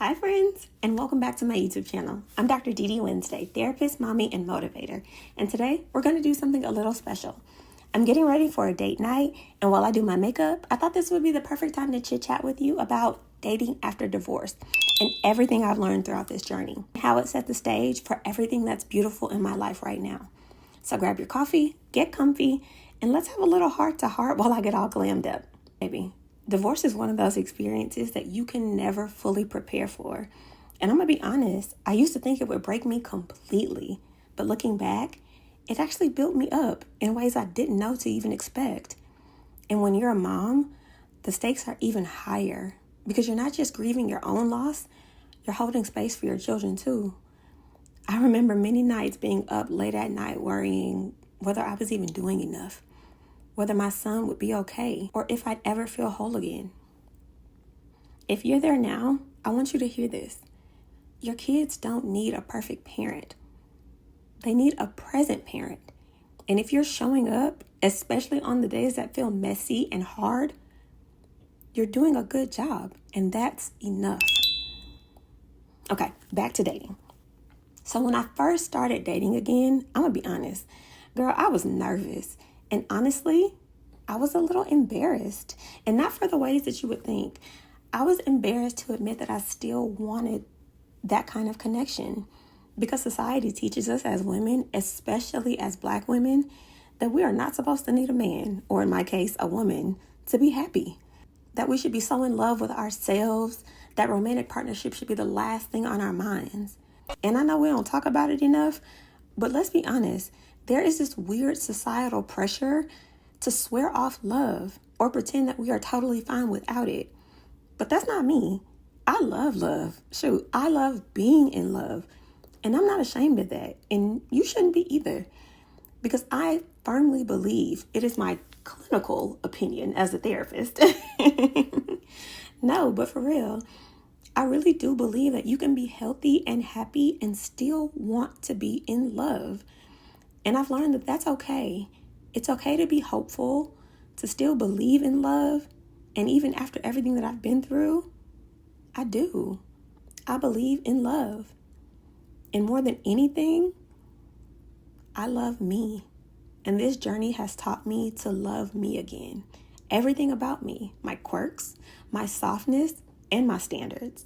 Hi friends, and welcome back to my YouTube channel. I'm Dr. Dee Wednesday, therapist, mommy, and motivator. And today we're going to do something a little special. I'm getting ready for a date night, and while I do my makeup, I thought this would be the perfect time to chit chat with you about dating after divorce and everything I've learned throughout this journey, how it set the stage for everything that's beautiful in my life right now. So grab your coffee, get comfy, and let's have a little heart to heart while I get all glammed up, baby. Divorce is one of those experiences that you can never fully prepare for. And I'm going to be honest, I used to think it would break me completely. But looking back, it actually built me up in ways I didn't know to even expect. And when you're a mom, the stakes are even higher because you're not just grieving your own loss, you're holding space for your children too. I remember many nights being up late at night worrying whether I was even doing enough, whether my son would be okay, or if I'd ever feel whole again. If you're there now, I want you to hear this. Your kids don't need a perfect parent. They need a present parent. And if you're showing up, especially on the days that feel messy and hard, you're doing a good job, and that's enough. Okay, back to dating. So when I first started dating again, I'm gonna be honest, girl, I was nervous. And honestly, I was a little embarrassed, and not for the ways that you would think. I was embarrassed to admit that I still wanted that kind of connection because society teaches us as women, especially as Black women, that we are not supposed to need a man, or in my case, a woman, to be happy. That we should be so in love with ourselves, that romantic partnership should be the last thing on our minds. And I know we don't talk about it enough, but let's be honest. There is this weird societal pressure to swear off love or pretend that we are totally fine without it. But that's not me. I love love. Shoot, I love being in love. And I'm not ashamed of that. And you shouldn't be either. Because I firmly believe, it is my clinical opinion as a therapist. No, but for real, I really do believe that you can be healthy and happy and still want to be in love. And I've learned that that's okay. It's okay to be hopeful, to still believe in love. And even after everything that I've been through, I do. I believe in love. And more than anything, I love me. And this journey has taught me to love me again. Everything about me, my quirks, my softness, and my standards.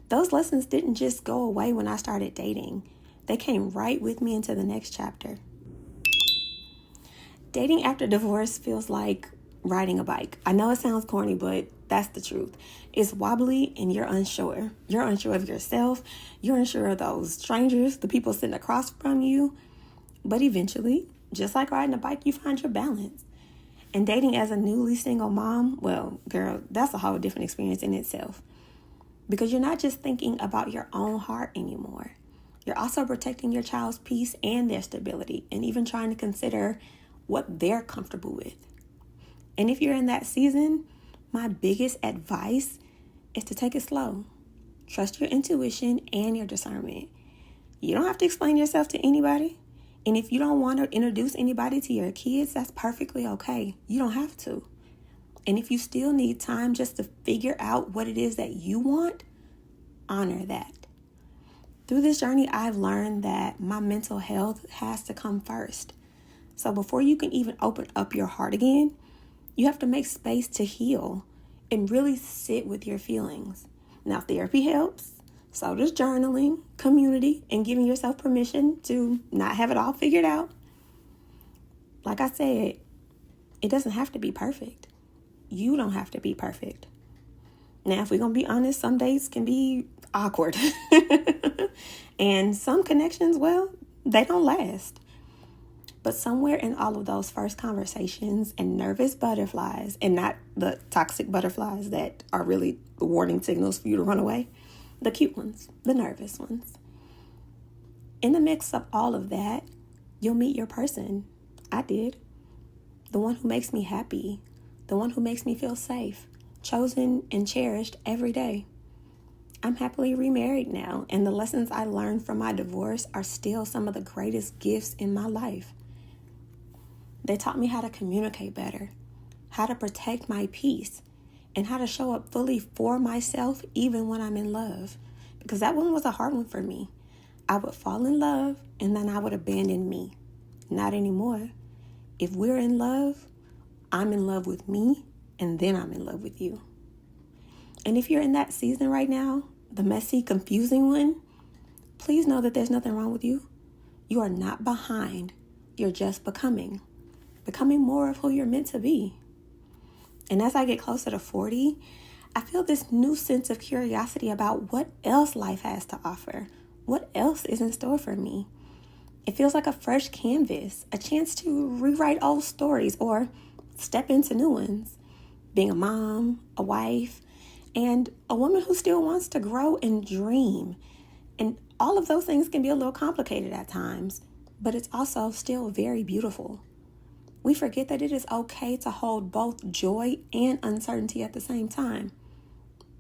Those lessons didn't just go away when I started dating. They came right with me into the next chapter. Dating after divorce feels like riding a bike. I know it sounds corny, but that's the truth. It's wobbly and you're unsure. You're unsure of yourself. You're unsure of those strangers, the people sitting across from you. But eventually, just like riding a bike, you find your balance. And dating as a newly single mom, well, girl, that's a whole different experience in itself. Because you're not just thinking about your own heart anymore. You're also protecting your child's peace and their stability, and even trying to consider what they're comfortable with. And if you're in that season, my biggest advice is to take it slow. Trust your intuition and your discernment. You don't have to explain yourself to anybody. And if you don't want to introduce anybody to your kids, that's perfectly okay. You don't have to. And if you still need time just to figure out what it is that you want, honor that. Through this journey, I've learned that my mental health has to come first. So before you can even open up your heart again, you have to make space to heal and really sit with your feelings. Now, therapy helps. So does journaling, community, and giving yourself permission to not have it all figured out. Like I said, it doesn't have to be perfect. You don't have to be perfect. Now, if we're going to be honest, some dates can be awkward. And some connections, well, they don't last. But somewhere in all of those first conversations and nervous butterflies, and not the toxic butterflies that are really the warning signals for you to run away, the cute ones, the nervous ones. In the mix of all of that, you'll meet your person. I did. The one who makes me happy. The one who makes me feel safe, chosen and cherished every day. I'm happily remarried now, and the lessons I learned from my divorce are still some of the greatest gifts in my life. They taught me how to communicate better, how to protect my peace, and how to show up fully for myself even when I'm in love. Because that one was a hard one for me. I would fall in love and then I would abandon me. Not anymore. If we're in love, I'm in love with me and then I'm in love with you. And if you're in that season right now, the messy, confusing one, please know that there's nothing wrong with you. You are not behind. You're just becoming more of who you're meant to be. And as I get closer to 40, I feel this new sense of curiosity about what else life has to offer. What else is in store for me? It feels like a fresh canvas, a chance to rewrite old stories or step into new ones. Being a mom, a wife, and a woman who still wants to grow and dream. And all of those things can be a little complicated at times, but it's also still very beautiful. We forget that it is okay to hold both joy and uncertainty at the same time.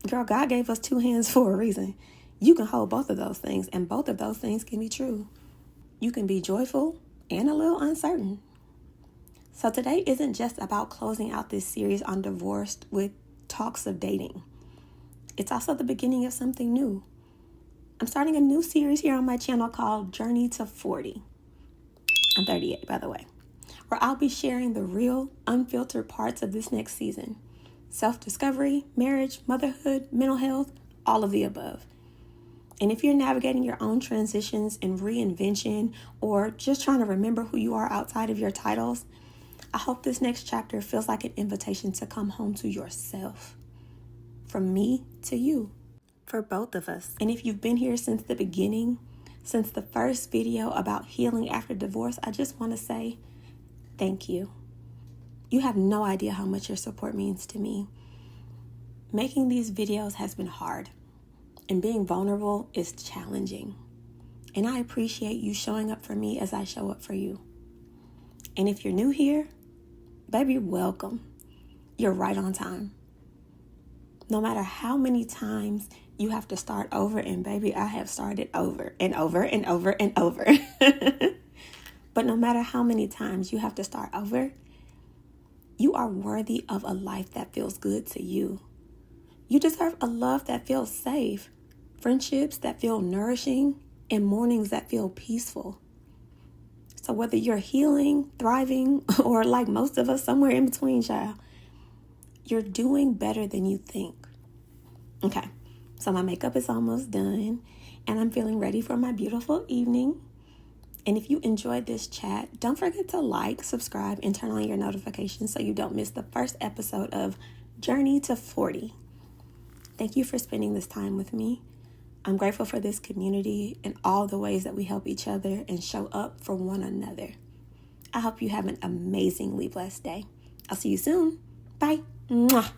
Girl, God gave us two hands for a reason. You can hold both of those things, and both of those things can be true. You can be joyful and a little uncertain. So today isn't just about closing out this series on divorce with talks of dating. It's also the beginning of something new. I'm starting a new series here on my channel called Journey to 40. I'm 38, by the way, where I'll be sharing the real, unfiltered parts of this next season. Self-discovery, marriage, motherhood, mental health, all of the above. And if you're navigating your own transitions and reinvention, or just trying to remember who you are outside of your titles, I hope this next chapter feels like an invitation to come home to yourself. From me to you. For both of us. And if you've been here since the beginning, since the first video about healing after divorce, I just want to say thank you. You have no idea how much your support means to me. Making these videos has been hard, and being vulnerable is challenging. And I appreciate you showing up for me as I show up for you. And if you're new here, baby, welcome. You're right on time. No matter how many times you have to start over, and baby, I have started over and over and over and over. But no matter how many times you have to start over, you are worthy of a life that feels good to you. You deserve a love that feels safe, friendships that feel nourishing, and mornings that feel peaceful. So whether you're healing, thriving, or like most of us, somewhere in between, child, you're doing better than you think. Okay, so my makeup is almost done, and I'm feeling ready for my beautiful evening. And if you enjoyed this chat, don't forget to like, subscribe, and turn on your notifications so you don't miss the first episode of Journey to 40. Thank you for spending this time with me. I'm grateful for this community and all the ways that we help each other and show up for one another. I hope you have an amazingly blessed day. I'll see you soon. Bye. Mwah.